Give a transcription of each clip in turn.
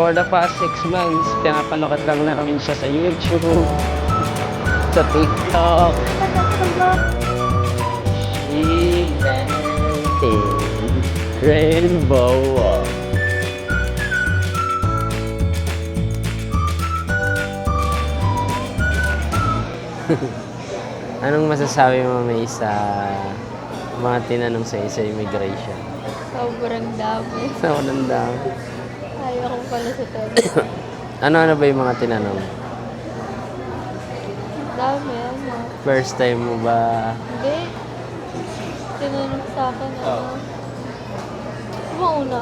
For the past 6 months, pinapanood lang namin siya sa YouTube, sa TikTok. Rainbow. Anong masasabi mo, May, sa mga tinanong sa immigration? Sobrang dami. Sobrang dami. Ayaw ko pala sa tele. Ano-ano ba yung mga tinanong? Dami, ano. First time mo ba? Hindi. Tinanong sa akin, ano. Ano ba una?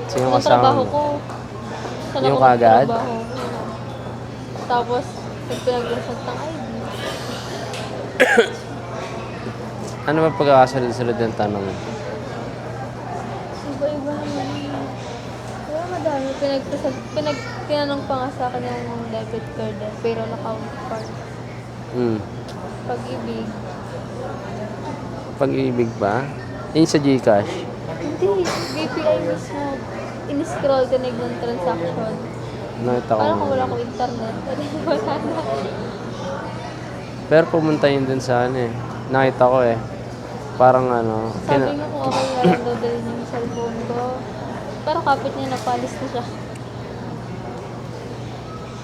Sino Yung kasama trabaho mo? ko. Saan Yung ako kaagad? nagtrabaho? Tapos, nagpinag-result ng ID. Ano ba pagkakasunod-sunod ng tanong? Iba-iba naman. Kaya madami. Tinanong pa nga sa akin yung debit card, payroll account card. Pag-ibig. Pag-ibig ba? Yung sa Gcash? Hindi, BPI mismo. In-scroll ka na yung transaction. Nakita ko. Parang kung wala akong internet. Wala na. Pero pumunta yun dun sa ano eh. Nakita ko eh. Parang ano. Sabi nga kung okay na lang daw dalhin yung cellphone ko. Pero kapit niya, napalis na siya.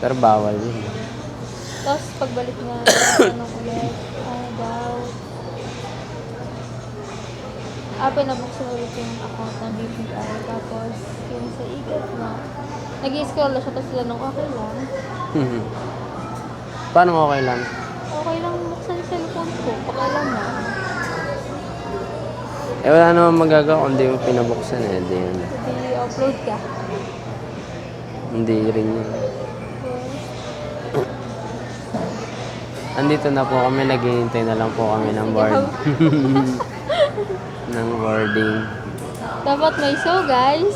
Pero bawal yun. Tapos pagbalik niya, tanong ulit. Ano daw? Pinabuksan ulit yung account ng BPI. Tapos, yung sa igat na. Nag-i-scroll na siya, tapos sila nung okay lang. Paano okay lang? Okay lang buksan yung cellphone ko. Pakailan na. Eh wala naman magagawa kung di mo pinabuksan eh. Di yun. Hindi upload ka. Hindi rin yun. Andito na po kami. Naghihintay na lang po kami ng board. ng boarding. Dapat may show, guys.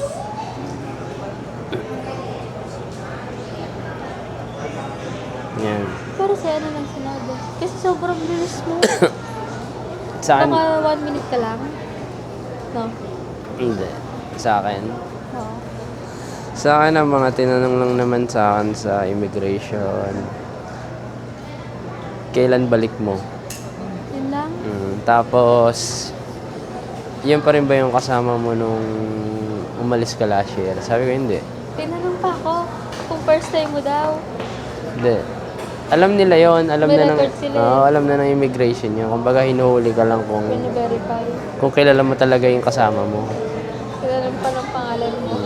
Yan. Pero sa ano lang sinabi. Kasi sobrang bilis mo. Saan? Baka 1 minute ka lang. No? Hindi. Sa akin. Oo. Sa akin ang mga tinanong lang naman sa akin sa immigration. Kailan balik mo? Yun lang. Tapos, yun pa rin ba yung kasama mo nung umalis ka last year? Sabi ko hindi. Tinanong pa ako kung first time mo daw. Hindi. Alam nila yon, alam May na ng record sila eh. alam na ng immigration yun. Kumbaga hinuhuli ka lang Pina-verify. kung kilala mo talaga yung kasama mo. Tinanong pa ng pangalan mo.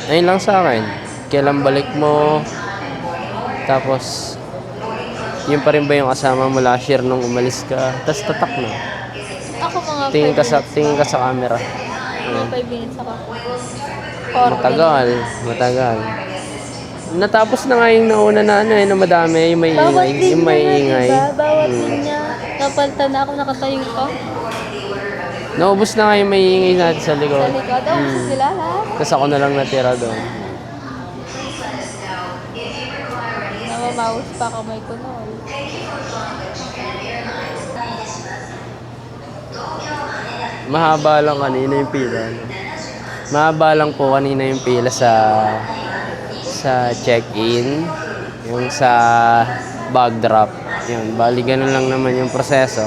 Ayun lang sa akin. Kailan balik mo? Tapos, yun pa rin ba yung kasama mo last year nung umalis ka? Tapos tatak na. Ako mga 5 Tingin minutes. ka sa camera. Mga 5 minutes ako. Matagal. Natapos na nga yung nauna na ano eh, na madami, yung may Bawat ingay. Yung may ingay. Diba? Bawat linya. Napalta na ako, nakatayo ko. Naubos na nga yung may ingay natin sa Sa likod. likod. Gusto sila lahat. Tapos ako na lang natira doon. Namamaus pa kamay ko noon. Mahaba lang kanina yung pila. Mahaba lang po kanina yung pila sa check-in. Yung sa bag drop. Yun, bali ganun lang naman yung proseso.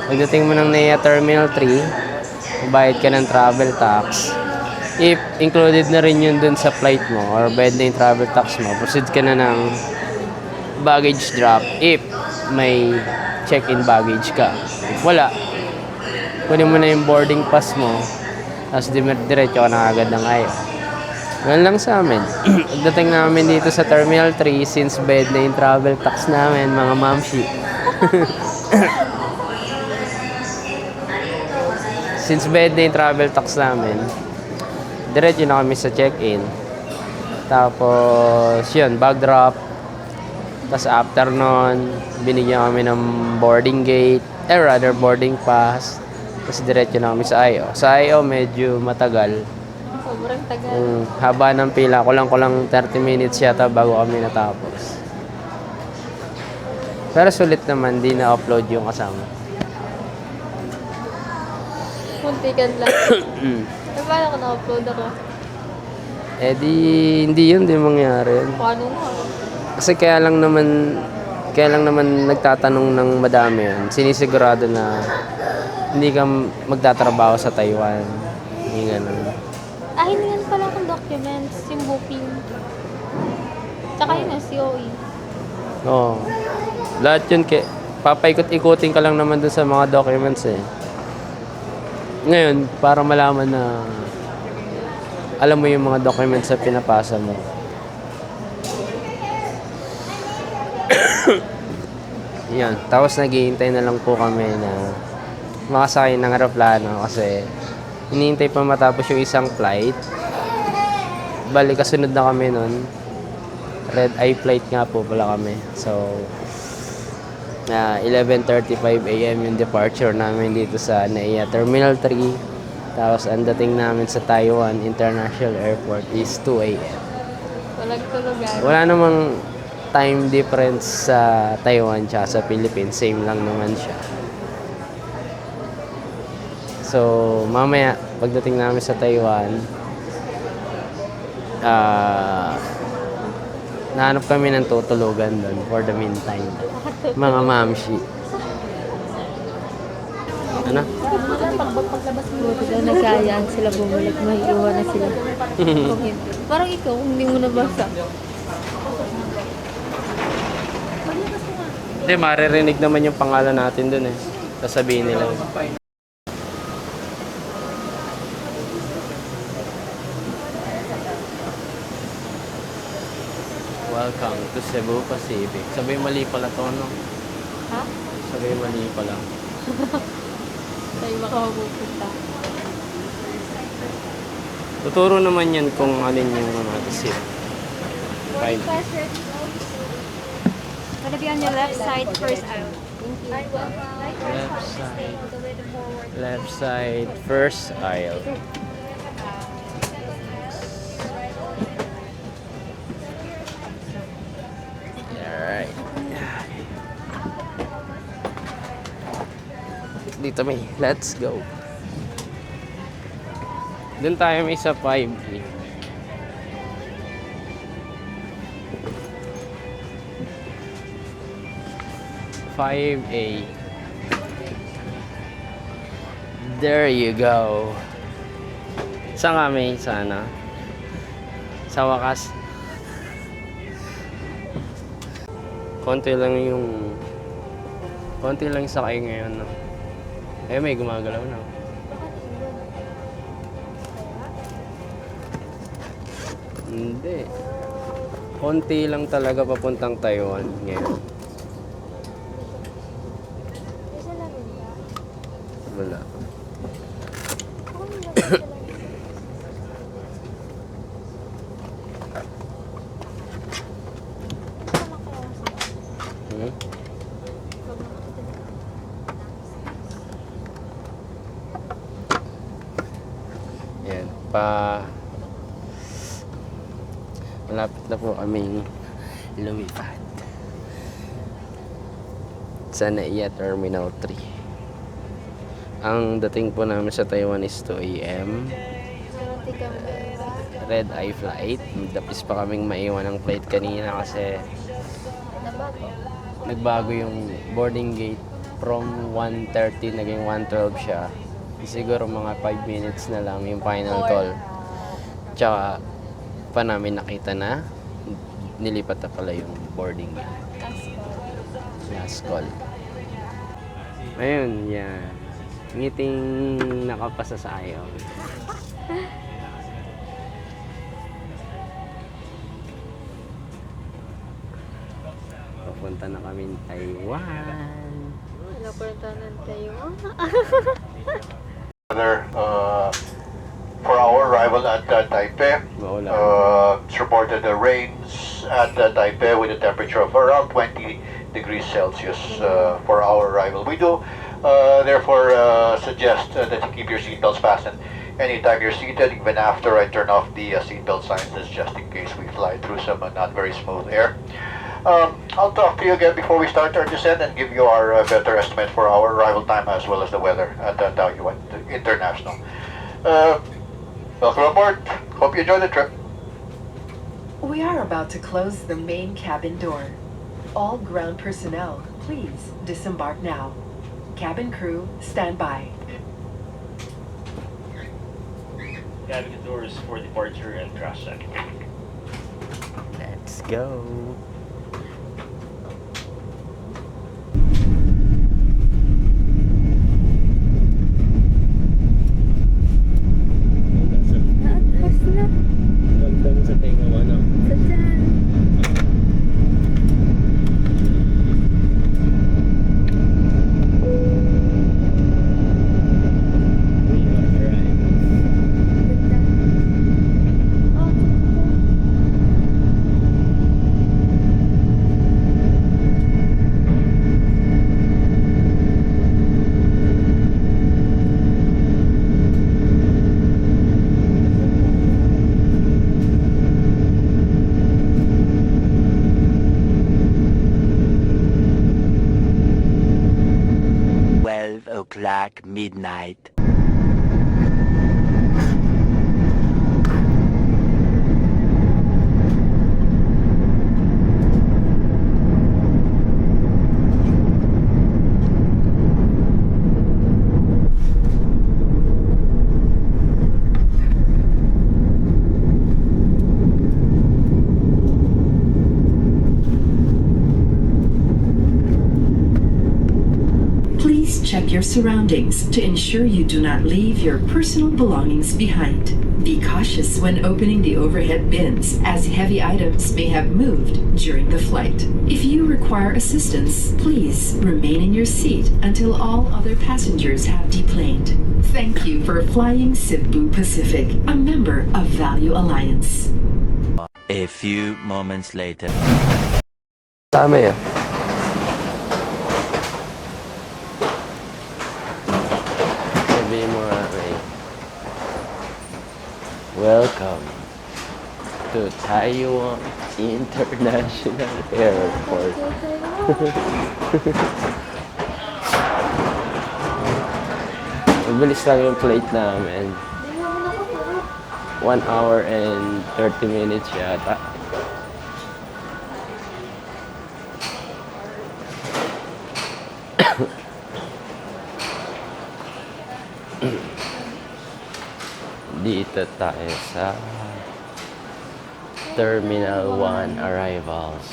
Pagdating mo ng NAIA Terminal 3, bayad ka ng travel tax. If included na rin yun dun sa flight mo or bayad na yung travel tax mo, proceed ka na ng baggage drop if may check-in baggage ka. If wala, kunin mo na yung boarding pass mo, tapos diretso ka na agad ng ayaw. Ganun lang sa amin. Pagdating namin dito sa Terminal 3, since bayad na yung travel tax namin, mga mamshi. Since bayad na yung travel tax namin, diretso na kami sa check-in. Tapos, yun, bag drop. Tapos after nun, binigyan kami ng boarding gate, rather boarding pass. Tapos diretso na kami sa IO. Sa IO, medyo matagal. Sobrang tagal. Haba ng pila. Kulang 30 minutes yata bago kami natapos. Pero sulit naman, di na-upload yung kasama. Muntikan lang. Eh, paano kung na-upload ako? Eh di, hindi yun, di mangyari yun. Paano nga? Kasi kaya lang naman nagtatanong ng madami yan. Sinisigurado na hindi ka magtatrabaho sa Taiwan. Hindi ganun. Ah, hindi yan pala akong documents. Yung booking. Tsaka yun yung COE. Oo. Lahat yun, papaikot-ikutin ka lang naman dun sa mga documents eh. Ngayon, para malaman na alam mo yung mga documents na pinapasa mo. Yan. Tapos naghihintay na lang po kami na makasakay ng aeroplano kasi hinihintay pa matapos yung isang flight. Bali, kasunod na kami nun. Red Eye flight nga po pala kami. So, 11:35 a.m. yung departure namin dito sa NAIA Terminal 3. Tapos, ang dating namin sa Taiwan International Airport is 2 a.m. Walang tulugan. Wala namang time difference sa Taiwan tsaka sa Philippines. Same lang naman siya. So, mamaya, pagdating namin sa Taiwan, nahanap kami ng tutulugan doon for the meantime. Mga mamshi. Ano? Buti daw nagkayaan sila bumalik. May iwan na sila. Kung hindi. Parang ikaw, kung hindi mo nabasa. Hindi, maririnig naman yung pangalan natin doon eh. Sasabihin nila. Welcome to Cebu Pacific. Sabay mali pala to, no? Ha? Sabay mali pala. Tayo baka mapupunta. Tuturo naman yan kung alin yung mga seat. Fine. Gonna be on your left side, first aisle. Left side. Left side, first aisle. Alright. Dito may, let's go. Doon tayo may sa 5A. There you go. Saan kami? Sana. Sa wakas. Konti lang sakay ngayon, no? Eh, may gumagalaw na. Hindi. Konti lang talaga papuntang Taiwan ngayon. Wala. Hmm? Yan. Malapit na po kaming lumipad sa NAIA Terminal 3. Ang dating po namin sa Taiwan is 2 a.m. Red Eye flight. Dapis pa kaming maiwan ng flight kanina kasi nagbago yung boarding gate from 1:30 naging 1:12 siya. Siguro mga 5 minutes na lang yung final call. Tsaka pa namin nakita na nilipat na pala yung boarding gate. Last call. Ayun, yeah. Ngiting nakapasa sa ayaw. Papunta na kami ng Taiwan. Napunta ng Taiwan. For our arrival at Taipei, Maulan. it's reported the rains at Taipei with a temperature of around 20 degrees Celsius for our arrival. We do therefore suggest that you keep your seatbelts fastened anytime you're seated, even after I turn off the seatbelt signs, just in case we fly through some not very smooth air. I'll talk to you again before we start our descent and give you our better estimate for our arrival time as well as the weather at Taoyuan International. Welcome aboard. Hope you enjoy the trip. We are about to close the main cabin door. All ground personnel, please disembark now. Cabin crew, stand by. Cabin doors for departure and crash check. Let's go. Naagpas na. Ganda sa tinga mo, no? Sa dyan. We are arriving. Ganda. Oh, ganda. O'clock midnight. Please check your surroundings to ensure you do not leave your personal belongings behind. Be cautious when opening the overhead bins, as heavy items may have moved during the flight. If you require assistance, please remain in your seat until all other passengers have deplaned. Thank you for flying Cebu Pacific, a member of Value Alliance. A few moments later. Tama yan. Sabihin mo nga, Ray. Welcome to Taiwan International Airport. Mabilis lang yung flight namin. 1 hour and 30 minutes yata. Dito tayo sa Terminal 1 arrivals.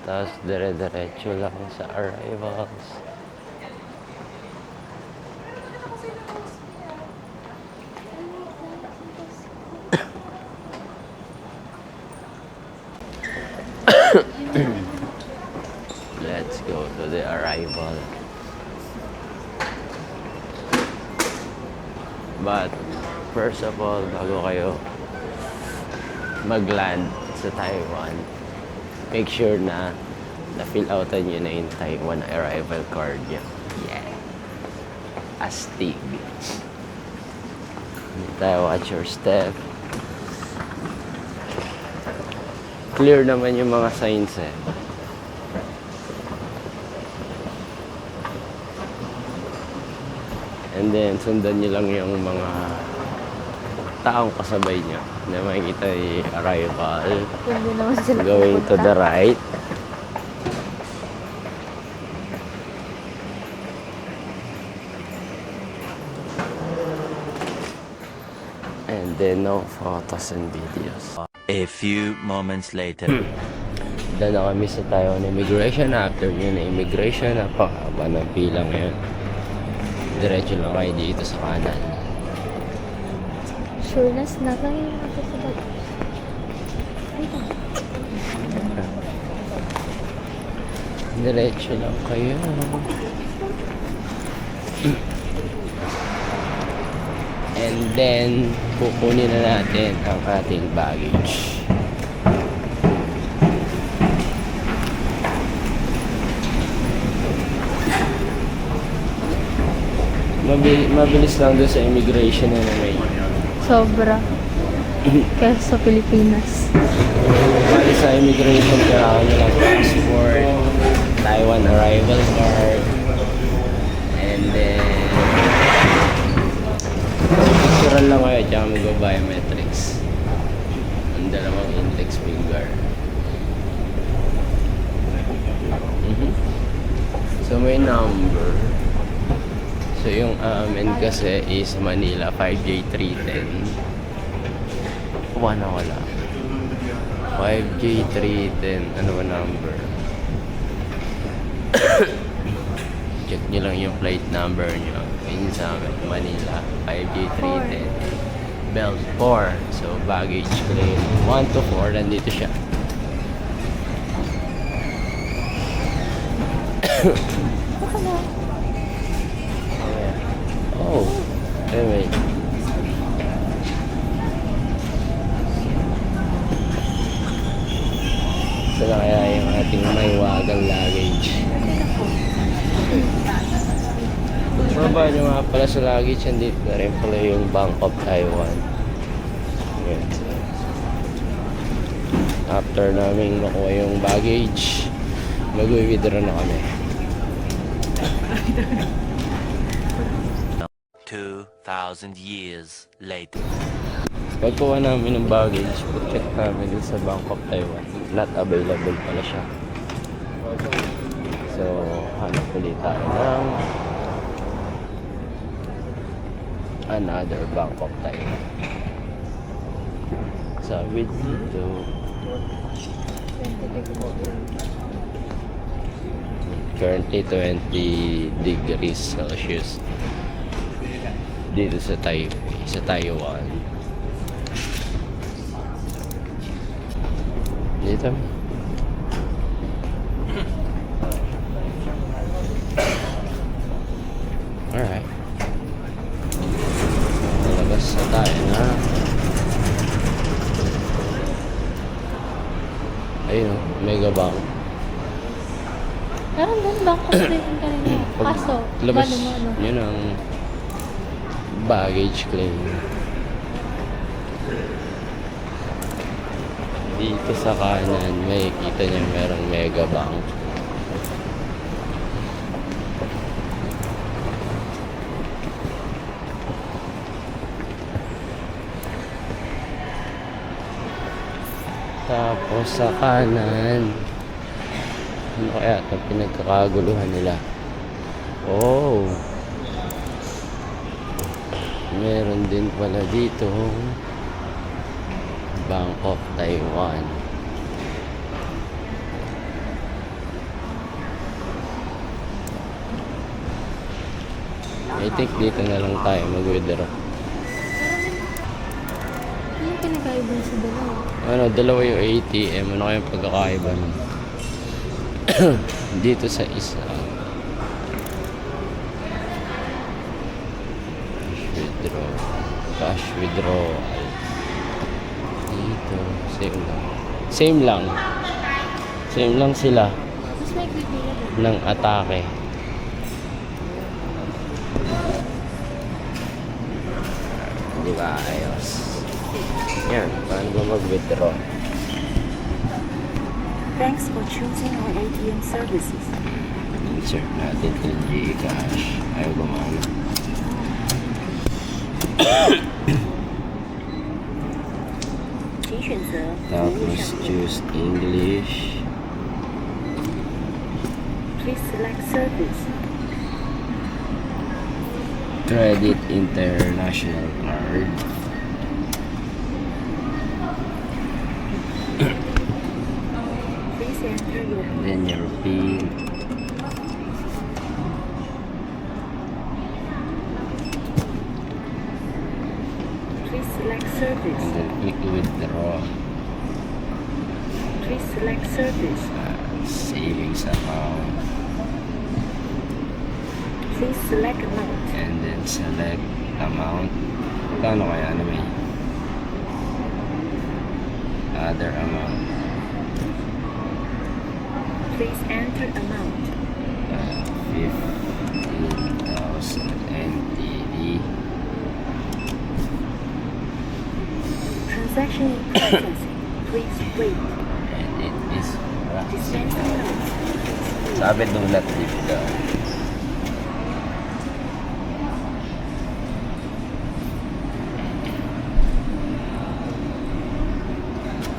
Tapos dire-diretso lang sa arrivals. Let's go to the arrival. But first of all, bago kayo mag-land sa Taiwan, make sure na na-fill outan nyo na yung Taiwan arrival card nyo. Yeah. Astig. Hindi tayo watch your step. Clear naman yung mga signs eh. And then, sundan nyo lang yung mga taong kasabay nyo na makikita yung arrival. Hindi naman sila Going to the right. And then, no photos and videos. A few moments later. Dala na kami sa Taiwan Immigration. After yun na immigration, napakaba ng pila ngayon. Diretso lang kayo dito sa kanan. Sureness na lang yung ako sa bag. Dito. Diretso lang kayo. And then, kukunin na natin ang ating baggage. Mabilis lang doon sa immigration na may. Sobra. kaysa sa Pilipinas. Bali sa immigration, kailangan nyo lang passport, Taiwan arrival card, and then picturean lang kayo, tsaka mag-biometrics. Ang dalawang index finger. So may number. So yung amin kasi is Manila 5J310. Wala. 5J310. Ano ba number? Check nyo lang yung plate number nyo. Yun sa amin, Manila 5J310. Belt 4. So baggage claim 1 to 4. Nandito siya. Oh, wait. Saan kaya yung ating maiwagang luggage? Mababa nyo nga pala sa luggage, andito na rin pala yung Bank of Taiwan. Ayan, so, after namin makuha yung baggage, mag-withdraw na kami. 2,000 years later. Pagkuha namin ng baggage, check namin dun sa Bank of Taiwan. Not available pala siya. So, hanap ulit tayo ng another Bank of Taiwan. Sabi dito, currently 20 degrees Celsius dito sa Taiwan. Dito. Alright. Labas na tayo na. Ayun o, Mega Bank. Meron doon ba ako din kanina? Kaso, Labas, mano. yun ang baggage claim. Dito sa kanan, makikita niyo merong Mega Bank. Tapos sa kanan, ano kaya ito pinagkakaguluhan nila? Oh, meron din pala dito Bank of Taiwan. I think dito na lang tayo mag-withdraw. Ano yung pinagkaiba sa dalawa? Ano, dalawa yung ATM. Ano kayong pagkakaiba nun? Dito sa isa, cash withdrawal. Dito, same lang sila Mas may pipila doon. ng atake. Di ba ayos? Yan, paano ba mag-withdraw? Thanks for choosing our ATM services. Insert natin yung Gcash. Ayaw gumana. Tapos choose English. Please select service. Credit International Card. Please enter your Then your PIN. Please select service. And then click withdraw. Please select service. Savings account. Please select amount. And then select amount. Kano kaya na may other amount? Please enter amount. 15,000 NTD. Transaction in processing. Please wait. And it is Dispensing notes. sabi do not leave the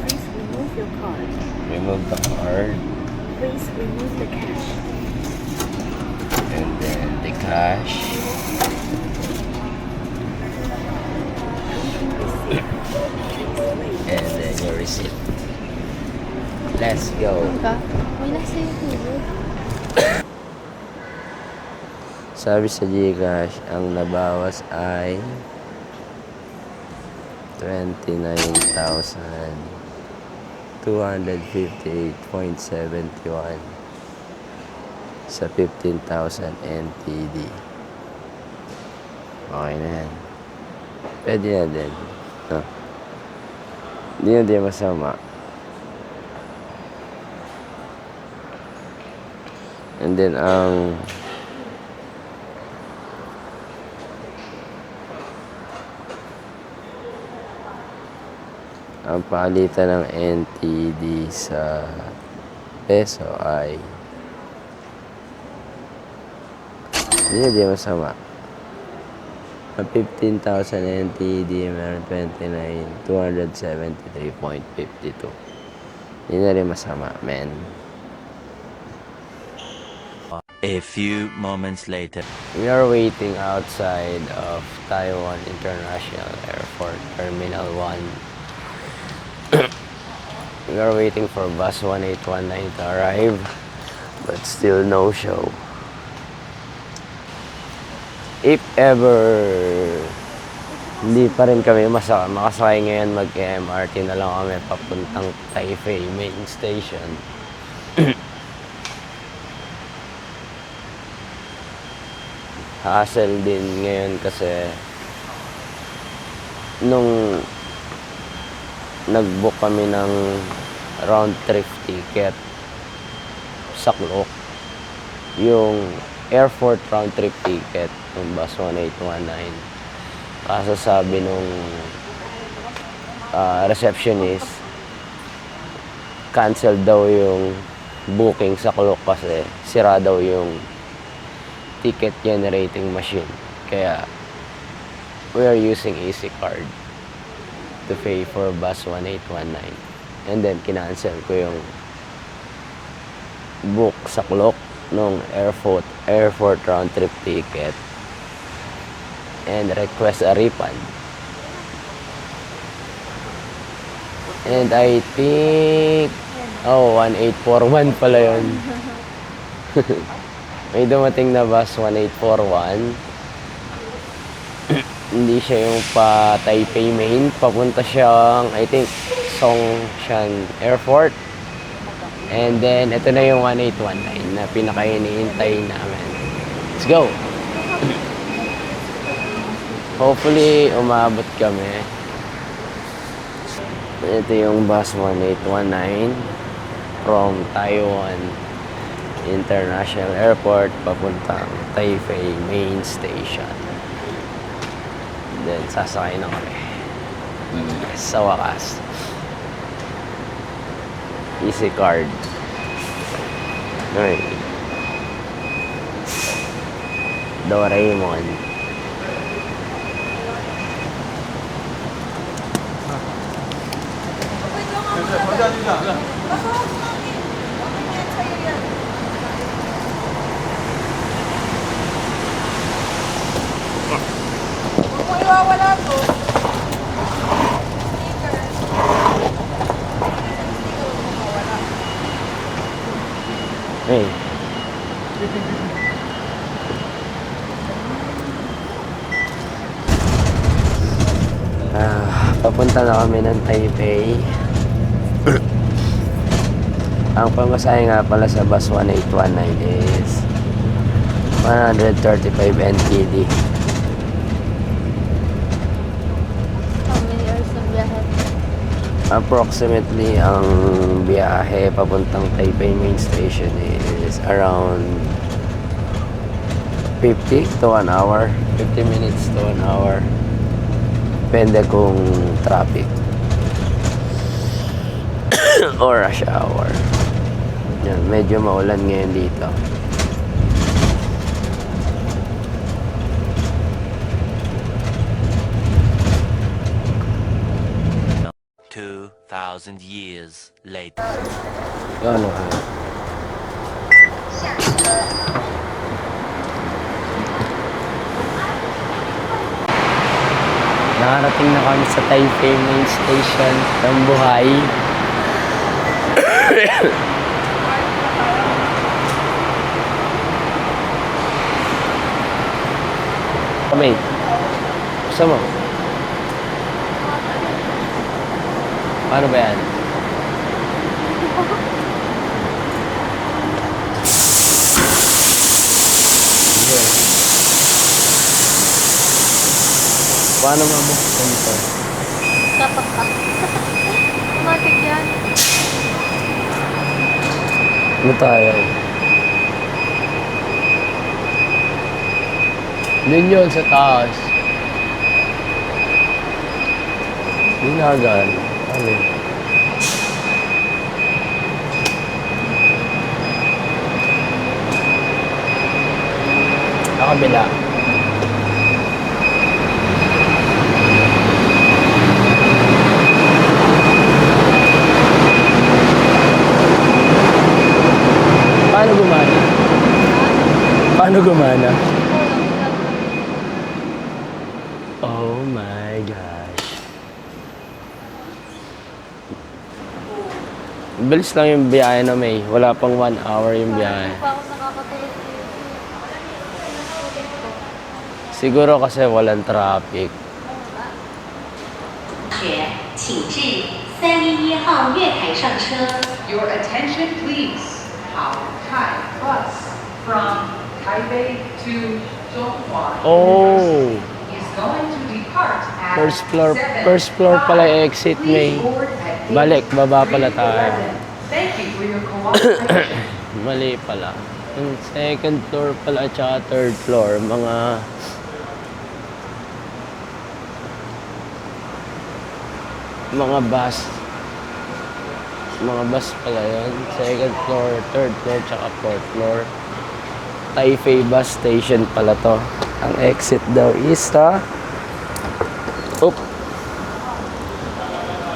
Please remove your card. remove the card Please remove the cash. and then the cash and then your receipt. Let's go. Ka? May nasa yung tubig. Sabi sa Gcash, ang nabawas ay 29,258.71 sa 15,000 NTD. Okay na yan. Pwede na din. No? Hindi na din masama. And then, ang palitan ng NTD sa peso ay hindi masama. Ang 15,000 NTD meron 29,273.52. Hindi na rin masama, men. A few moments later. We are waiting outside of Taiwan International Airport Terminal 1. We are waiting for bus 1819 to arrive, but still no show. If ever hindi pa rin kami makasakay ngayon, mag-MRT na lang kami papuntang Taipei main station. Hassle din ngayon kasi nung nag-book kami ng round trip ticket sa Klook, yung airport round trip ticket ng bus 1819, kaso sabi nung receptionist cancel daw yung booking sa Klook kasi sira daw yung ticket generating machine. Kaya we are using Easy Card to pay for bus 1819. And then kinancel ko yung book sa Klook nung airport round trip ticket and request a refund. And I think 1841 pala yun. May dumating na bus 1841. Hindi siya yung pa Taipei main, papunta siyang I think Songshan Airport. And then ito na yung 1819 na pinaka-iniintay namin. Let's go. Hopefully umabot kami. Ito yung bus 1819 from Taiwan International Airport papuntang Taipei main station. Then sasakay na kami. Yes, sa wakas. Easy Card. Alright. Doraemon. Hey. Papunta na kami ng Taipei. Ang pamasahe nga pala sa bus 1819 is 135 NTD. How many hours ang biyahe? Approximately, ang biyahe papuntang Taipei main station is around 50 to 1 hour. 50 minutes to 1 hour. Depende kung traffic. or rush hour. Yan, medyo maulan ngayon dito. Two 2,000 years later. Ano ka? Nakarating na kami sa Taipei Main Station ng Buhay. Kami. Gusto mo? Paano ba yan? Paano mabuksan ito? Dapat ka. Automatic yan. Ano tayo? Yun yun sa taas. Binagan. Ano yun? Sa kabila. Paano gumana? Paano gumana? Oh my gosh. Bilis lang yung biyahe na may. Wala pang 1 hour yung biyahe. Hindi pa ako nakakatulog dito. Siguro kasi walang traffic. 请至311号月台上车。 Your attention, please. Haotai bus from Taipei to Zhonghua Oh! is going to depart at First floor pala exit may. Please board at Balik, baba pala tayo. 11. Thank you for your cooperation. Mali pala. Yung second floor pala at saka third floor, mga bus. Mga bus pala yun. Second floor, third floor, tsaka fourth floor. Taipei bus station pala to. Ang exit daw is sa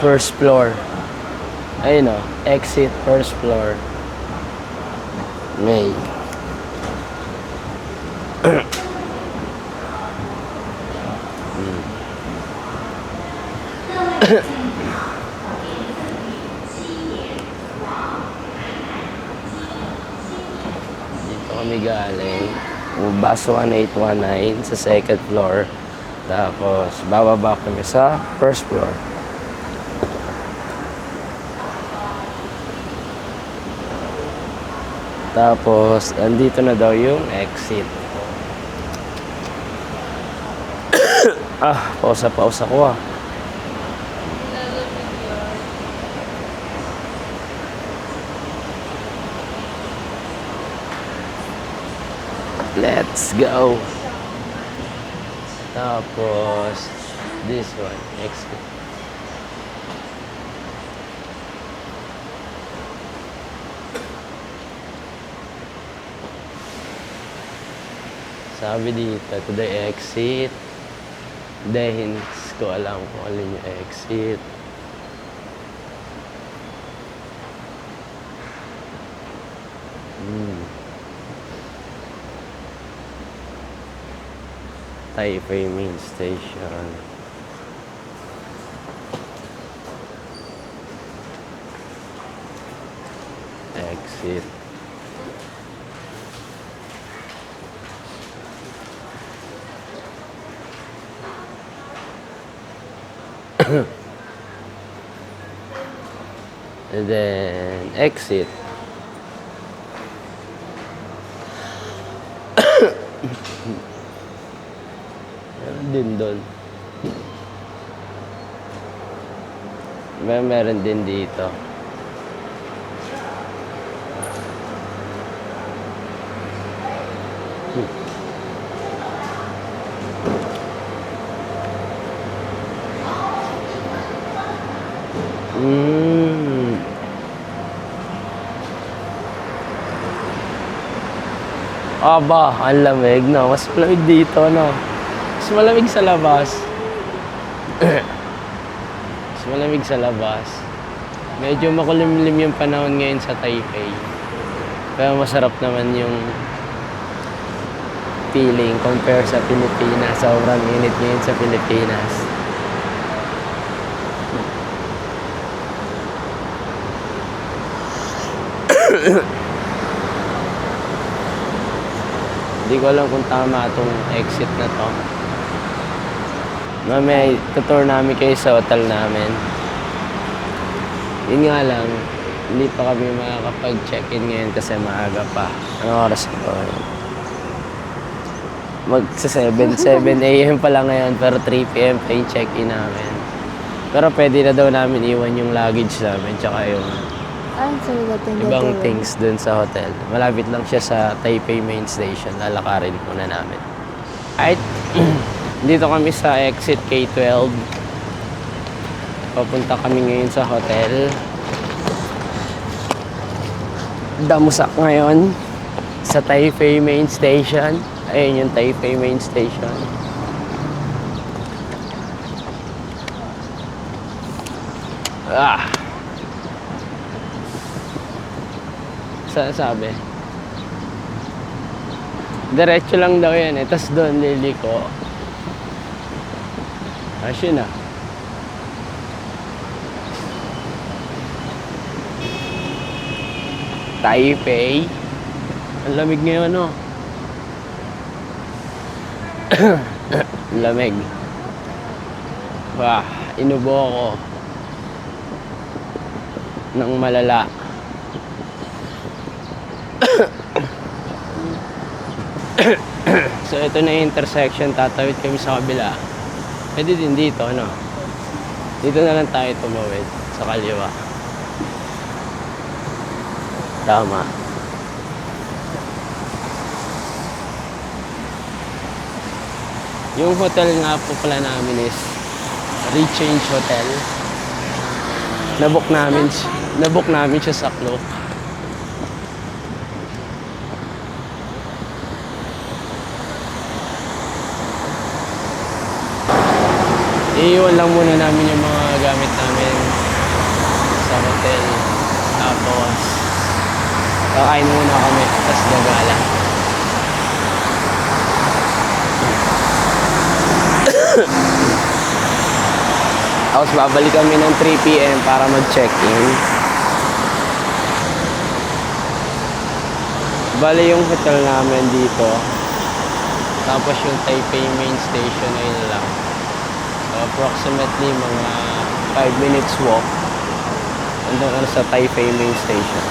first floor. Ayun o, exit first floor. May. Dito kami galing. Bus 1819 sa second floor. Tapos, bababa kami sa first floor. Tapos, andito na daw yung exit. Pausa ko ah. Let's go. Tapos, this one, exit. Sabi dito, to the exit. Dahil ko alam kung alin yung exit. Taipei Main Station. Exit. And then exit. Meron din doon. Meron din dito. Aba, ang lamig, no? Mas malamig dito, no? Mas malamig sa labas. Mas malamig sa labas. Medyo makulimlim yung panahon ngayon sa Taipei. Pero masarap naman yung feeling compare sa Pilipinas. Sobrang init ngayon sa Pilipinas. Hindi ko alam kung tama itong exit na to. Mamaya, tutour namin kayo sa hotel namin. Yun nga lang, hindi pa kami makakapag-check-in ngayon kasi maaga pa. Anong oras pa? Magsa 7 a.m. pa lang ngayon, pero 3 p.m. pa yung check-in namin. Pero pwede na daw namin iwan yung luggage namin, tsaka yung ibang things dun sa hotel. Malapit lang siya sa Taipei Main Station. Lalakarin muna namin. Alright. Dito kami sa exit K12. Papunta kami ngayon sa hotel. Damusak ngayon sa Taipei Main Station. Ayun yung Taipei Main Station. Sabi diretso lang daw yan eh, tas doon liliko. Asya na Taipei. Ang lamig ngayon, no? Lamig. Wah, inubo ako ng malala. So ito na yung intersection, tatawid kami sa kabila. Pwede din dito, ano? Dito na lang tayo tumawid sa kaliwa. Tama. Yung hotel nga po pala namin is Rechange Hotel. Nabook namin siya sa Klook. Iiwan lang muna namin yung mga gamit namin sa hotel. Tapos kakain muna kami, tapos gagala. Tapos babalik kami ng 3 p.m. para mag-check-in. Bale yung hotel namin dito. Tapos yung Taipei Main Station na yun lang. Approximately mga 5 minutes walk. Andun ka sa Taipei Main Station.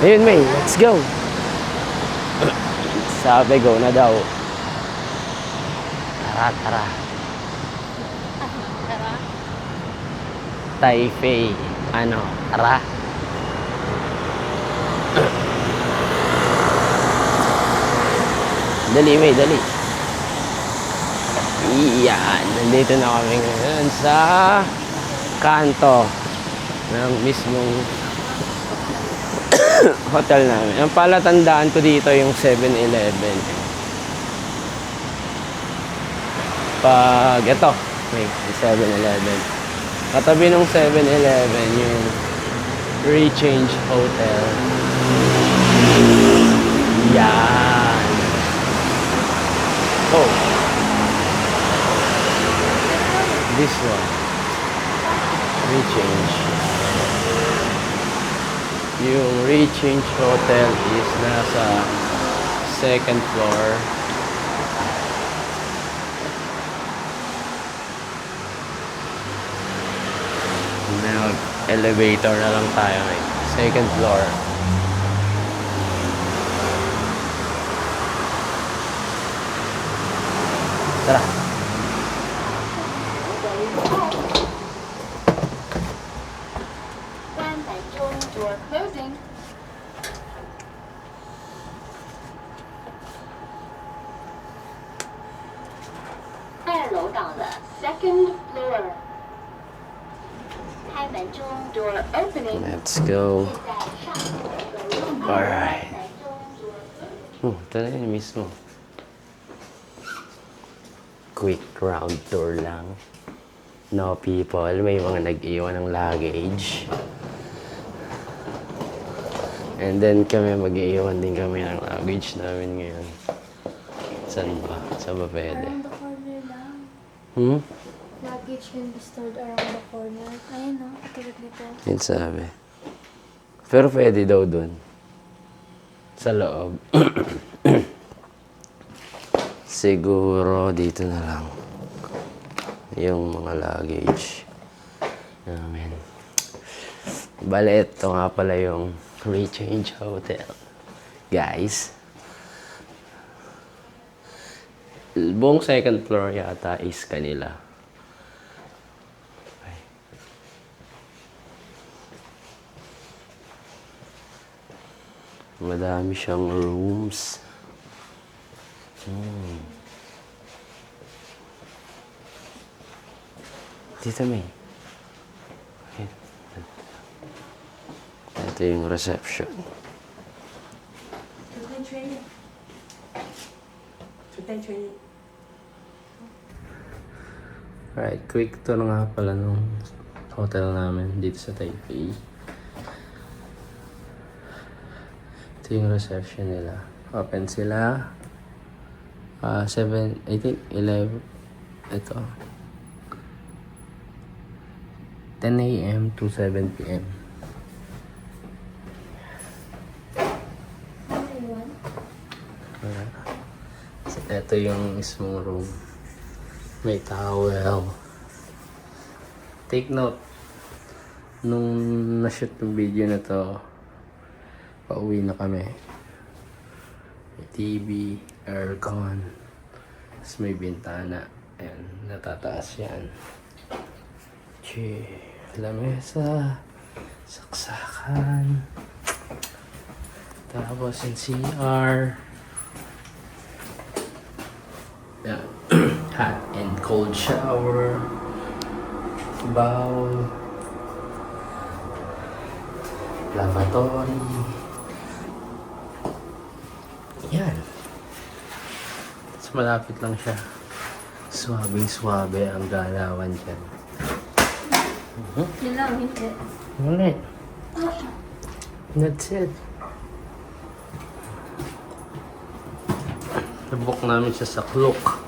Ayun, May, let's go! Sabi, go na daw. Tara. Taipei. Tara. Dali, May, dali. Iyan, nandito na kami ngayon sa kanto ng mismong hotel namin. Ang palatandaan ko dito yung 7-Eleven. Pag ito, may 7-Eleven. Katabi ng 7-Eleven yung Rechange Hotel. Yan. Oh. This one. Rechange. Yung Rechange Hotel is nasa 2nd floor. Now, elevator na lang tayo ngayon. 2nd floor. Tara. Door closing. 2楼档的 second floor. 开门中 Let's go. Alright. Ito na yun mismo. Quick round tour lang. No people. May mga nag-iwan ng luggage. And then kami mag-iwan din kami ng luggage namin ngayon. Saan ba? Saan ba pwede? Around the corner lang. Luggage can be stored around the corner. Ayun no, katulad nito. Yun sabi. Pero pwede daw dun. Sa loob. Siguro dito na lang. Yung mga luggage namin. Bale, ito nga pala yung Rechange Hotel. Guys. Buong second floor yata is kanila. Madami siyang rooms. Dito may. Ito yung reception. Alright, quick tour nga pala nung hotel namin dito sa Taipei. Ito yung reception nila. Open sila. 7, I think 11. Ito. 10 a.m. to 7 p.m. So, ito yung mismong room. May towel. Take note, nung na-shoot yung video na to, pauwi na kami. May TV, aircon, tapos may bintana. Ayan, natataas yan. Lamesa, saksakan, tapos yung CR. Yan. Hot and cold shower, bowl, lavatory. Yan. Tapos malapit lang siya. Swabing-swabe ang galawan dyan. Yun lang, hindi. Alright. That's it. Nabok namin siya sa Klook.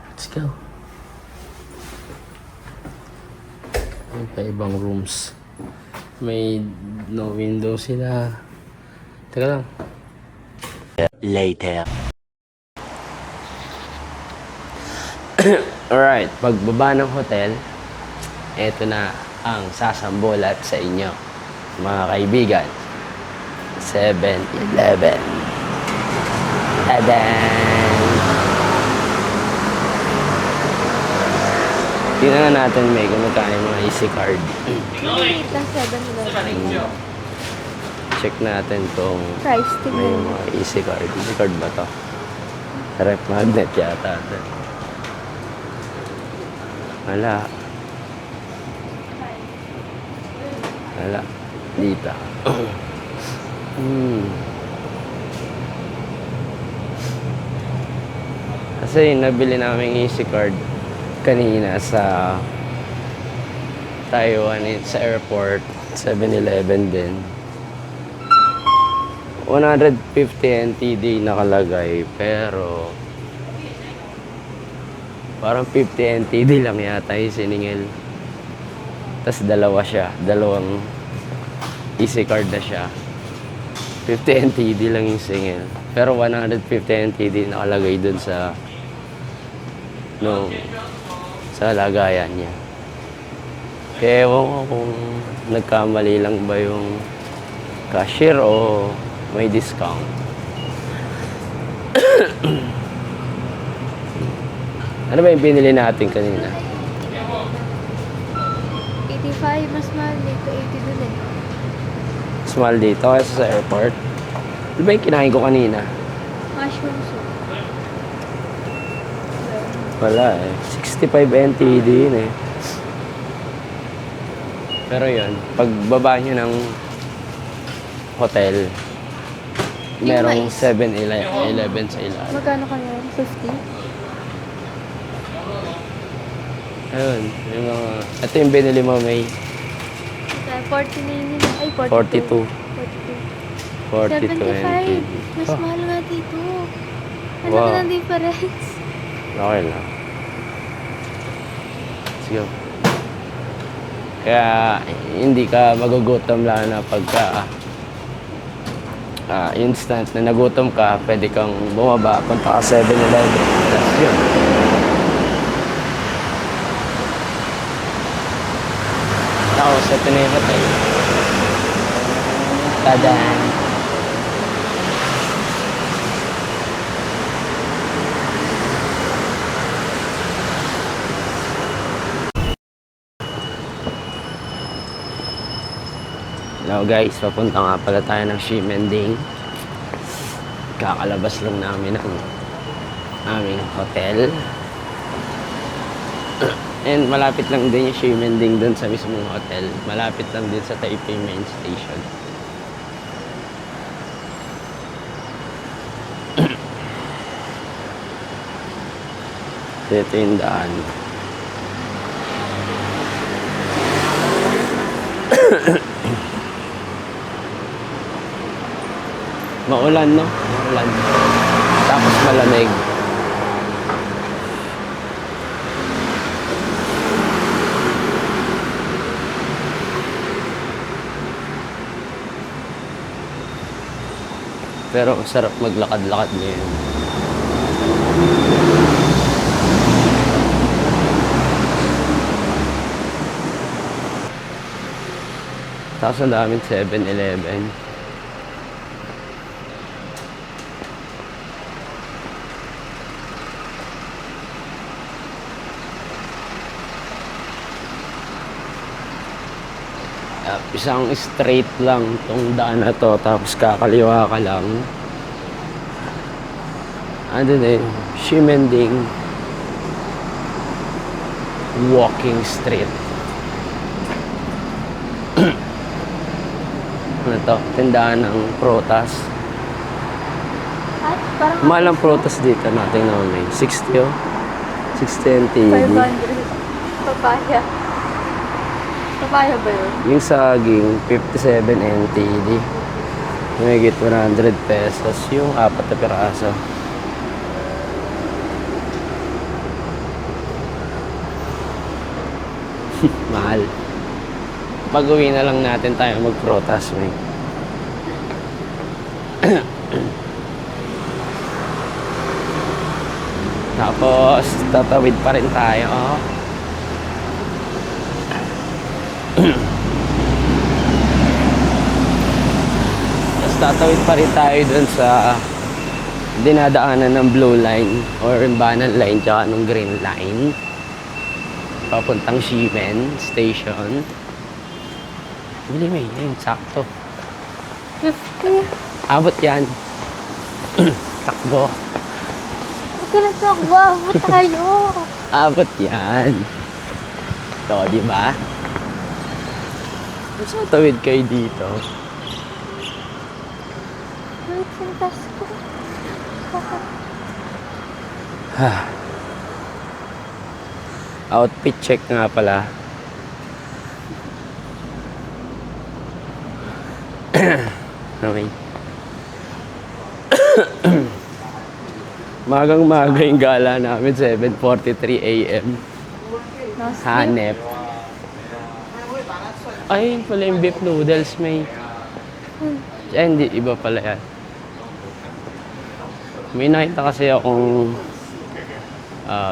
Let's go. May pa ibang rooms. May no window sila. Teka lang. Later. Alright, pagbaba ng hotel, eto na ang sasambulat sa inyo, mga kaibigan. 7-Eleven. Tadan! Tingnan nga natin may kung magkano yung mga easy card. Maliit lang 7-Eleven. Check natin kung Price, may tingnan mo. mga easy card. Easy card ba to? Rep magnet yata ito. Wala. Wala. Dito. Kasi nabili namin easy card kanina sa Taiwan, sa airport, 7-Eleven din. 150 NTD nakalagay, pero parang 50 NTD lang yata yung siningil. Tapos dalawa siya, dalawang easy card na siya. 50 NTD lang yung singil. Pero 150 NTD nakalagay dun sa sa lagayan niya. Kaya ewan ko kung nagkamali lang ba yung cashier o may discount. Ano ba yung binili natin kanina? 85, mas mahal dito. 80 dun eh. Small dito kaysa sa airport. Ano ba yung kinain ko kanina? Mushroom soup. Wala eh. 65 NTD yun eh. Pero yun, pagbaba nyo ng hotel, merong 7-Eleven sa ilalim. Magkano kaya? 50? Ayun, yung mga... Ito yung binili mo, May. 40 na yun. Ay, 42. 42. 42 75. NTD. Mas Oh, mahal nga dito. Ano Wow. ka ng difference? okay lang. Let's go. Kaya hindi ka magugutom lang na pagka instant na nagutom ka, pwede kang bumaba, punta ka 7-Eleven. That's yun. Tapos, ito na yung hotel. Tadaan. Hello guys, papunta nga pala tayo ng Ximending. Kakalabas lang namin ng aming hotel. And malapit lang din yung Ximending dun sa mismong hotel. Malapit lang din sa Taipei Main Station. Dito yung daan. Maulan, no? Maulan. Tapos malamig. Pero ang sarap maglakad-lakad ngayon. Tapos ang daming 7-Eleven. Isang straight lang tong daan na to, tapos kakaliwa ka lang. Ano na yun? Ximending walking street. Ano to? Tindahan ng prutas. At parang Mahal ang prutas dito natin naman may 60 oh. 60 NTD. 500. Papaya. Papaya ba yun? Yung saging, 57 NTD. Mahigit 100 pesos. Yung 4 na piraso. Mahal. Pag-uwi na lang natin tayo mag-prutas, may. Tapos, tatawid pa rin tayo. Tapos tatawid pa rin tayo dun sa dinadaanan ng blue line or banal line tsaka ng green line. Papuntang Ximen Station. Bili may, yun, sakto. 50. Abot yan. Takbo. Huwag ka lang takbo. Abot tayo. Abot yan. Ito, di ba? Mas matawid kayo dito. Wait, sintas ko. Outfit check nga pala. Okay. Magang-maga yung gala namin, 7:43 AM. Hanep. Ay, yun pala yung beef noodles, may. Hindi, iba pala yan. May nakita kasi akong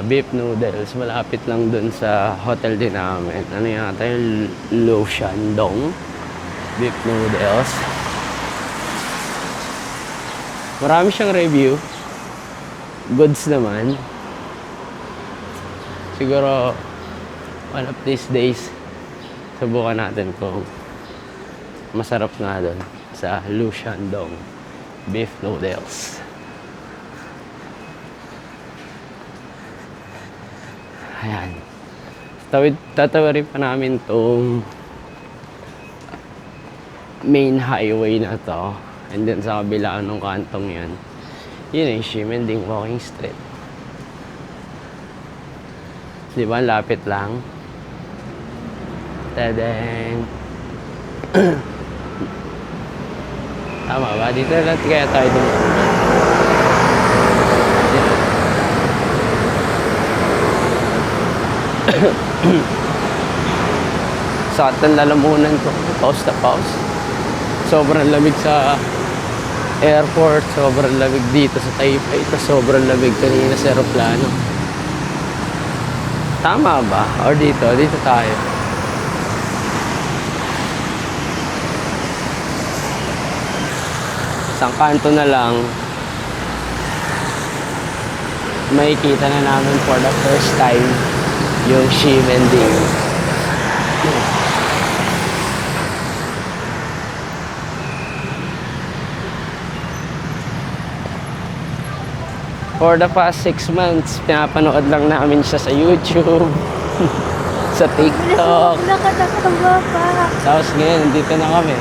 beef noodles, malapit lang dun sa hotel din namin. Ano yata yung Lo Shandong beef noodles. Marami siyang review. Goods naman. Siguro one of these days subukan natin kung masarap nga doon sa Lo Shandong beef noodles. Ayan. Tatawarin pa namin tong main highway na to. And then sa kabila ng kantong yun, yun yung Ximending Walking Street. Di ba? Lapit lang. Tadang! Tama ba? Dito lang kaya tayo dun. Sa atin lalamunan ko, pause na pause. Sobrang lamig sa airport, sobrang lamig dito sa Taipei, tapos sobrang lamig kanina sa aeroplano. Tama ba? Or dito? Dito tayo. Isang kanto na lang, makikita na namin for the first time yung Ximending. For the past 6 months, pinapanood lang namin siya sa YouTube, sa TikTok. Nakatanga pa. Tapos ngayon, dito na kami.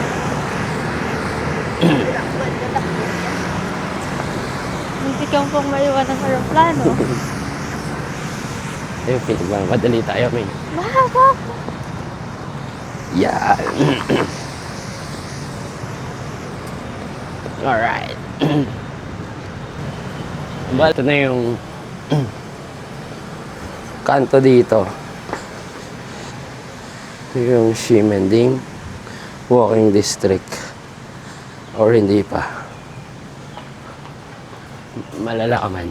Hindi kang pong maiwan ng aeroplano. Ayun, madali tayo, may. Mahaba. Yan. Alright. Ito na yung kanto dito. Yung Ximending Walking District. Or hindi pa. Malala ka man.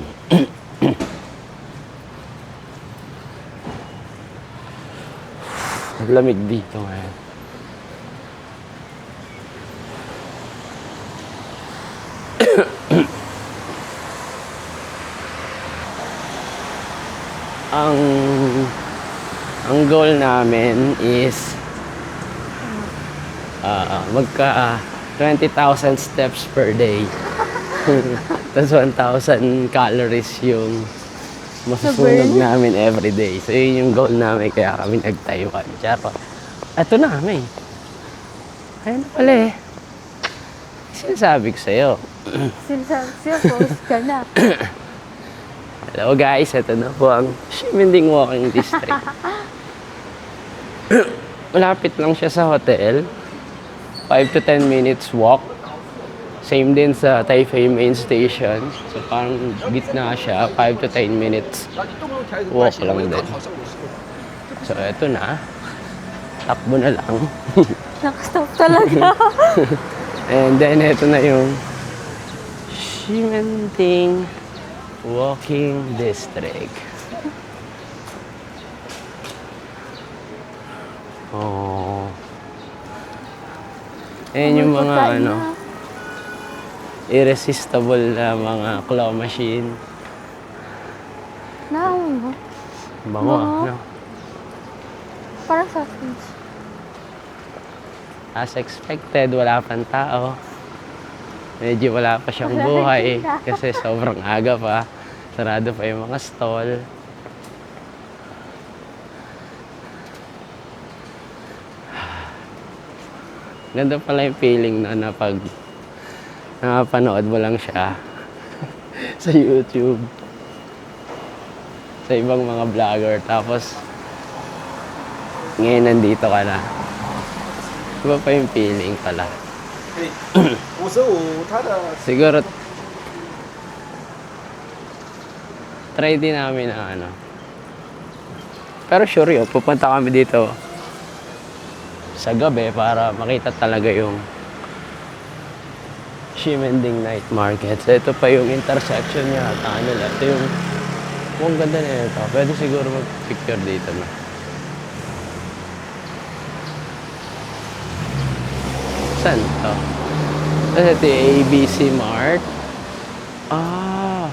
Lamig dito ngayon. ang goal namin is magka 20,000 steps per day. Tapos 1,000 calories yung masusunog namin every day. So yun yung goal namin, kaya kami nag-Taiwan. Charot. Ito na kami. Ayun na pala eh. Sinasabi ko sa'yo. Sinasabi siya, post ka na. Hello guys, ito na po ang Ximending Walking District. Malapit lang siya sa hotel. 5 to 10 minutes walk. Same din sa Taipei Main Station. So parang gitna siya, 5 to 10 minutes walk lang din. So ito na. Takbo na lang. Nakastop talaga. And then ito na yung Ximending Walking District. Oh. Ayan yung mga irresistible na mga claw machine. Naamoy mo? Bango, no? Parang sausage. As expected, wala pang tao. Medyo wala pa siyang buhay kasi sobrang aga pa. Sarado pa yung mga stall. Ganda pala yung feeling na pag nakapanood mo lang siya sa YouTube, sa ibang mga vlogger, tapos ngayon nandito ka na. Iba pa yung feeling pala. Siguro try din namin ang ano. Pero sure yun, pupunta kami dito sa gabi para makita talaga yung Ximending Night Market. So ito pa yung intersection niya. Ano lang. Ito yung ang ganda na ito. Pwede siguro mag-picture dito na. Saan to? Kasi ito yung ABC Mart. Ah!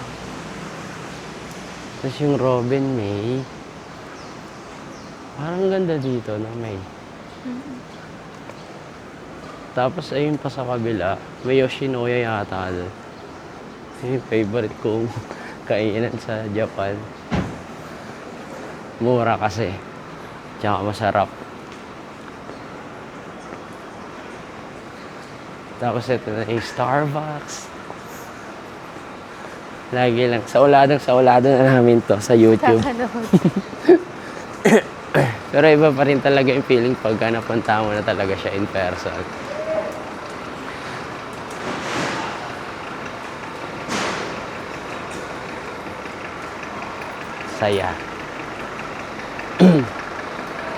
Tapos yung Robin May. Parang ganda dito na May. Tapos ayun pa sa kabila, may Yoshinoya yata. Yung favorite kong kainan sa Japan. Mura kasi. Tsaka masarap. Tapos ito na yung Starbucks. Lagi lang. Sa ulado na namin to sa YouTube. Kakanood. Pero iba pa rin talaga yung feeling pagka napunta mo na talaga siya in person. Saya.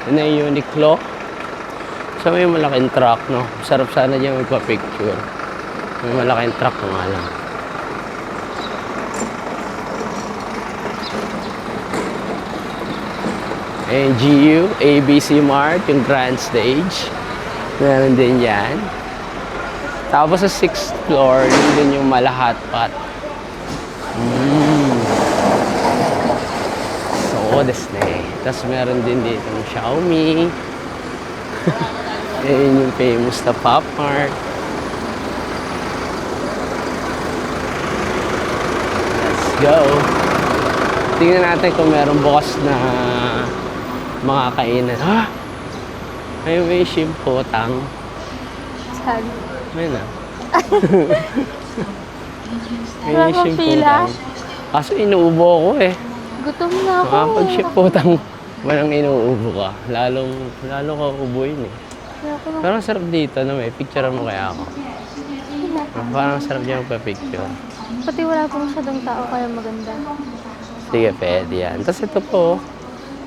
Yun na yung Uniqlo. So may malaking truck, no? Sarap sana dyan magpa-picture. May malaking truck nga lang. NGU, ABC Mart, yung grand stage. Meron din yan. Tapos sa 6th floor, yun din yung Malahatpat. So, desu ne. Tapos meron din dito yung Xiaomi. Yun yung famous na Pop Mart. Let's go. Tingnan natin kung meron bukas na mga kainan. Ha? May shimpotang. Saan? May na. Wala pang pila? Kaso inuubo ako eh. Gutom na ako. Makapag-shimpotang walang inuubo ka. Lalo ka ubuin eh. Parang sarap dito na may picture mo kaya ako. Parang sarap niya magpa-picture. Pati wala pa masyadong tao kaya maganda. Sige, pwede yan. Tapos ito po,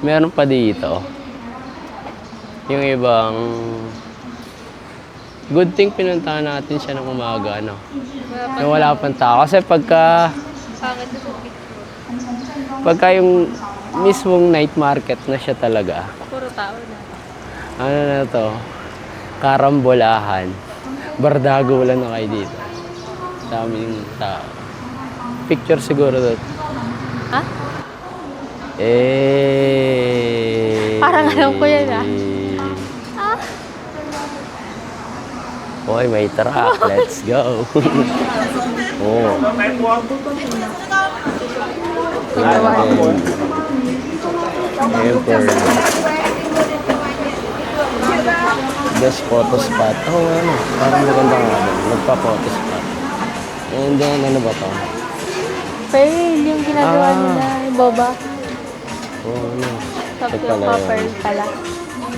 meron pa dito. Yung ibang... Good thing pinuntahan natin siya ng umaga, no? Yung wala pang tao. Kasi pagka yung mismong night market na siya talaga. Puro tao na. Ano na to? Karambolahan. Bardago wala na kayo dito. Daming tao. Picture siguro doon. Ha? Parang alam ko yan ah. Hoy, may truck. Let's go. Oh. Airport. Best photo spot. Oh, ano. Parang maganda nga doon. Magpa-photo spot. And then, ano ba to? Pearl, yung ginagawa nila, yung boba. Oh, ano. Tapos Ito yung pala yun. pearl pala.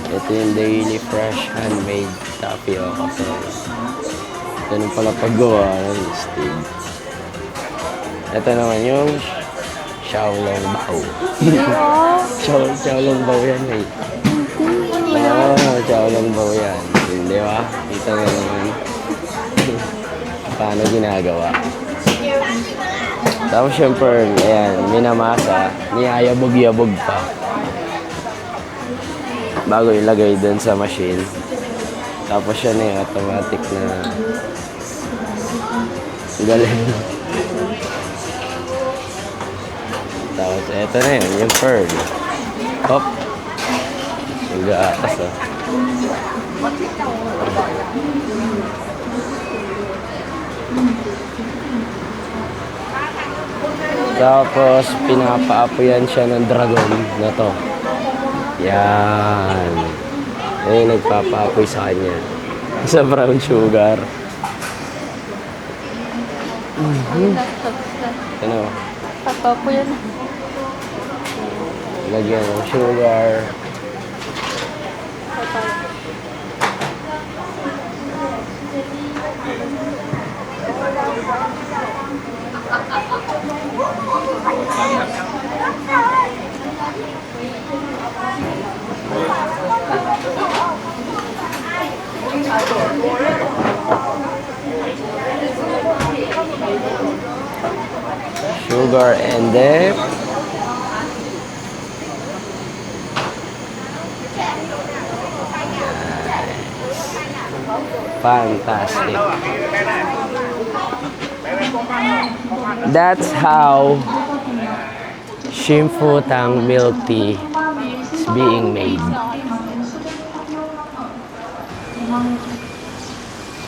Ito yung daily fresh handmade tapioca pearl. Ganun pala paggawa ng steam. Ito naman yung Xiaolong Bao. Xiaolong Bao yan eh. Oo, Xiaolong Bao yan. Di ba? Kita nga naman. Paano ginagawa. Tapos yung pearl, ayan, minamasa, niyayabog-yabog pa. Bago ilagay dun sa machine. Tapos yan yung automatic na galing. Tapos eto na yun, yung pearl. Hop. Yung gatas oh. Tapos pinapaapoyan siya ng dragon na to. Yan. Eh, nagpapaapoy sa kanya. Sa brown sugar. Ano? Papapo yan. Lagyan ng sugar. Sugar and dip. Fantastic. That's how Shimputang milk tea is being made.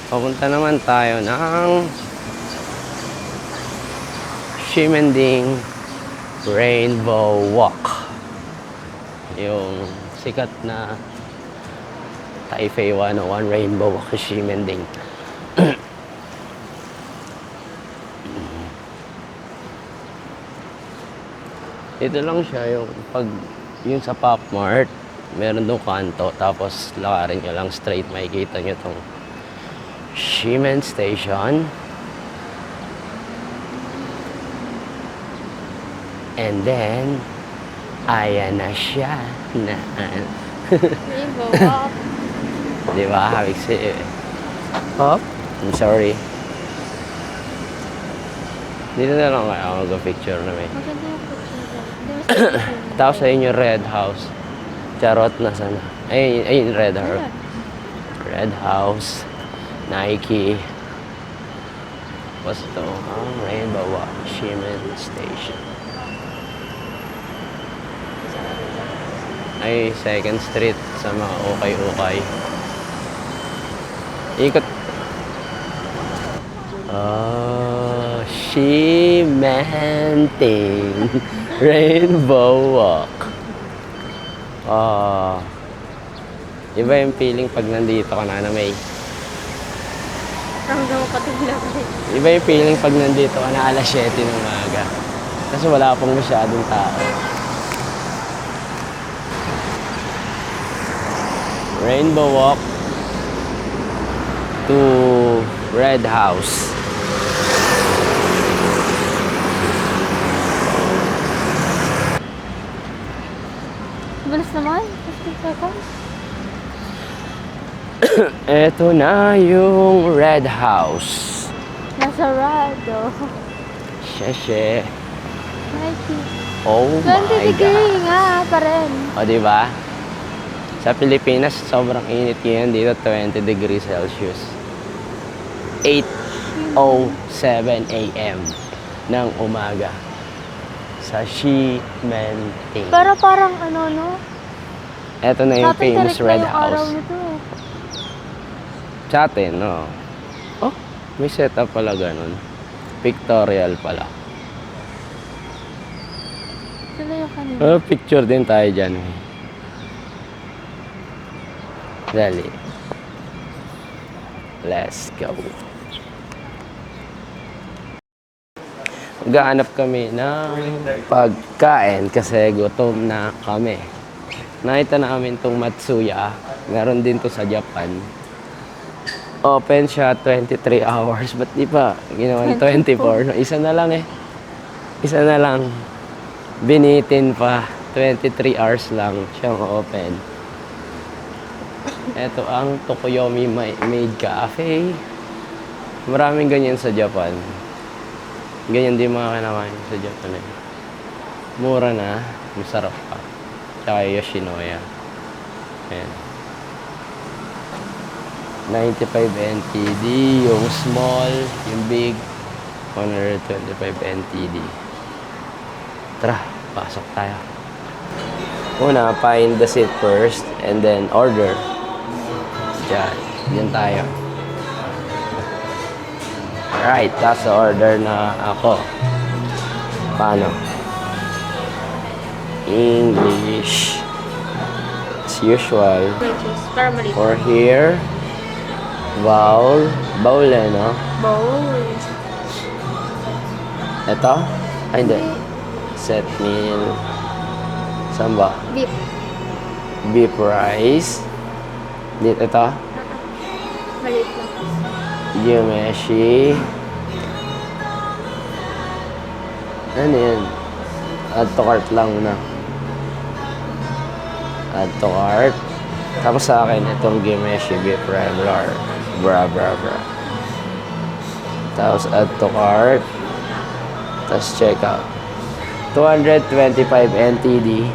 Papunta naman tayo ng Ximending Rainbow Walk. Yung sikat na Taipei 101 Rainbow Walk sa Ximending. Ito lang siya yung yung sa Pop Mart. Meron doon kanto. Tapos lakarin nyo lang straight. Makikita nyo tong Shimen Station. And then, ayan na siya. Rainbow Walk. Di ba? Habig si... Hop? I'm sorry. Dito na lang kayo mag-picture na may. Maganda yung picture dyan. Hindi mo sa Tapos sa inyo, Red House. Charot na sana. Ayun, Red House. Red House. Nike. What's ito? Rainbow Walk. Shimen Station. Ay, 2nd Street sa mga ukay-ukay. Ikot. Shimenting Rainbow Walk. Iba yung feeling pag nandito ka na may. Ramdam mo pati lang. Iba yung feeling pag nandito ka na alas 7 ng umaga. Kasi wala pang masyadong tao. Rainbow Walk to Red House. Bilis naman. 15 seconds. Eto na yung Red House. Nasarado. Sheshe. Nike. Oh 20 my God. degree nga pa rin. O, diba? Sa Pilipinas, sobrang init ngayon dito, 20 degrees Celsius. 8:07 a.m. ng umaga sa Shimenting. Pero parang ano, no? Eto na yung famous Red yung araw House. nito eh. Sa atin, no? Oh, may setup pala ganun. Pictorial pala. Sila yung kanina. Picture din tayo dyan. Dali. Let's go. Gaanap kami ng pagkain kasi gutom na kami. Nakita namin itong Matsuya. Meron din to sa Japan. Open siya 23 hours. Ba't di pa ginawa 24? No, isa na lang eh. Isa na lang. Binitin pa. 23 hours lang siyang open. Ito ang Tokoyomi Maid Cafe. Maraming ganyan sa Japan. Ganyan din mga kinakain sa Japan eh. Mura na, masarap pa. Tsaka Yoshinoya. Ayan. 95 NTD, yung small, yung big, 125 NTD. Tara, pasok tayo. Una, find the seat first and then order. Diyan tayo. Alright, that's the order na ako. Paano? English. As usual. Para malito. For here, bowl. Bowl eh, no? Bowl. Ito? Ay, hindi. Set meal. Saan ba? Beef. Beef rice. Dito ito. Maliit lang. Yumeshi. Ano yan? Add to cart lang na. Add to cart. Tapos sa akin, itong Yumeshi beef regular. Bra. Tapos add to cart. Tapos check out. 225 NTD.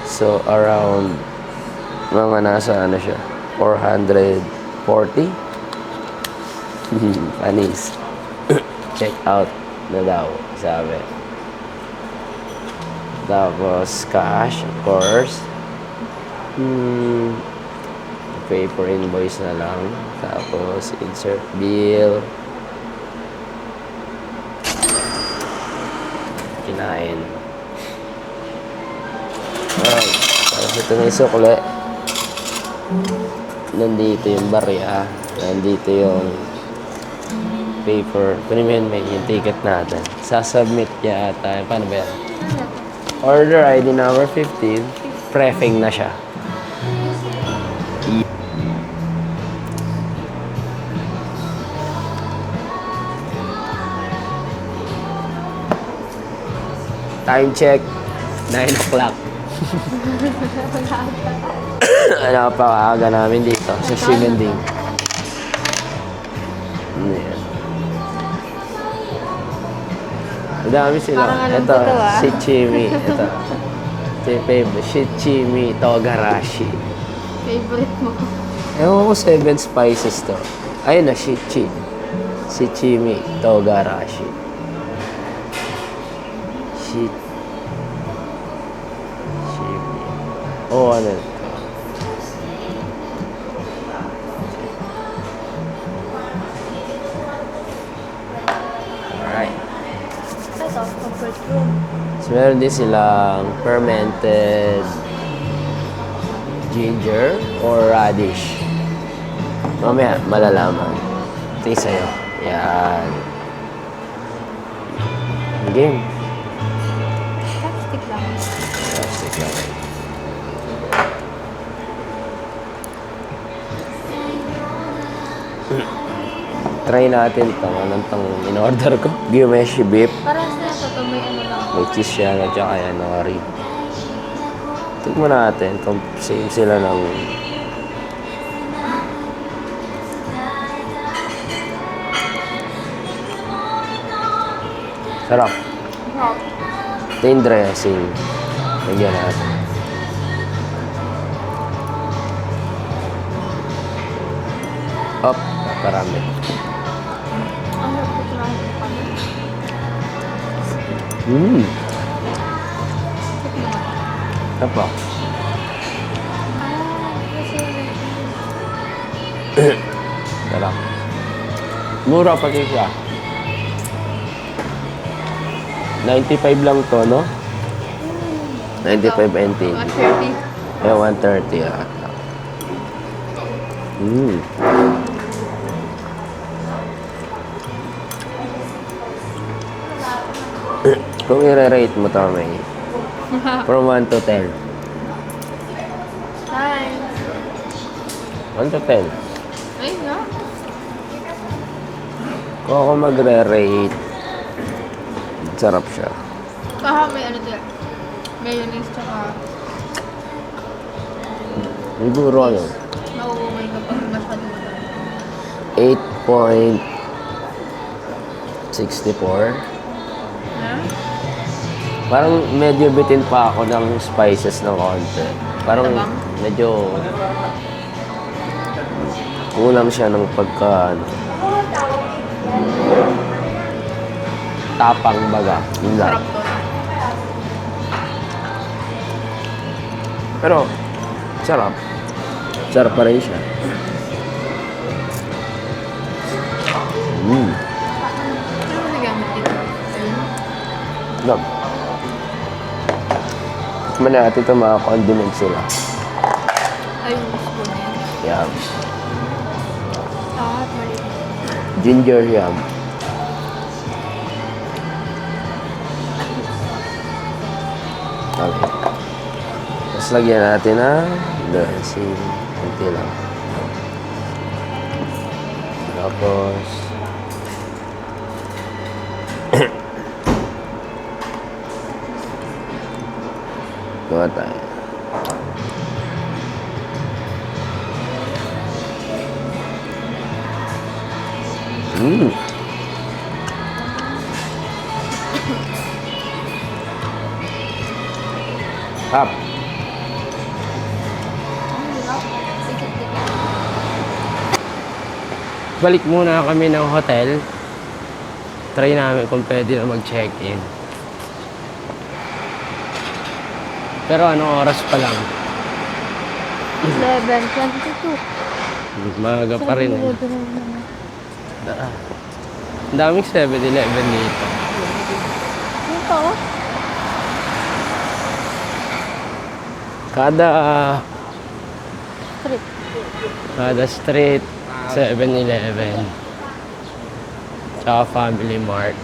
So, around mga nasa ano siya, 440. Panis. Check out na daw, sabi. Tapos, cash, of course. Pay for invoice na lang. Tapos, insert bill. Kinain. Alright. Tapos ito na yung sukle. Nandito yung barya. Nandito yung paper. Kunin mo yun, may yung ticket natin. Sasubmit yata. Paano ba yan? Order ID number 15. Prefing na siya. Time check, 9 o'clock. Ano pa kaaga namin dito sa Shiganding. Ayan. Madami sila. Parang alam Ito, ko to, ah. Shichimi. Ito. Ito yung favorite. Shichimi Togarashi. Favorite mo. Ewan ko 7 spices to. Ayun na, Shichimi Togarashi. Shichimi. Oh, ano ito? Alright. Ito, comfort room. So, meron din silang fermented ginger or radish. Mamaya, malalaman. Ito yung sa'yo. Yan. Game. Chopstick lang. Plastic lang. Try natin ito. Anong itong in-order ko? Gyumeshi beef. Parang sa ito, may ano lang. May cheese siya at saka yan, nori. Tignan natin. Itong same sila ng... Sarap. Wow. Ito yung dressing. Lagyan natin. Up. Parami. Ang hirap ko lang yung pano. Apa? Kasi Sarap. Mura pati siya. 95 lang to, no? 95 NT. 130. Eh, 130 ah. Kung i-rate mo to, may from 1 to 10. Hi. 1 to 10. Ay, no? Kung ako magre-rate, sarap siya. Kaha may ano dyan. Mayonnaise tsaka Siguro ano, nauumay kapag masyado madami. 8.64. Ha? Parang medyo bitin pa ako ng spices ng konti. Parang Tabang? medyo kulang siya ng pagka ano, tapang baga. Yun lang. Sarap to. Pero sarap. Sarap pa rin siya. Ano mo nagamit dito? Love. Tikman natin ito, mga condiments sila. Ay, yung spoon na yan. Yan. At maliit. Ginger yam. Okay. Tapos lagyan natin ng dressing. Kunti lang. Tapos gawa tayo. Up. Balik muna kami ng hotel. Try namin kung pwede na mag-check-in. Pero anong oras pa lang? 11:22. Maaga pa rin eh. Ang daming 7-Eleven dito. Ito? Kada street 7-Eleven. Tsaka Family Mart.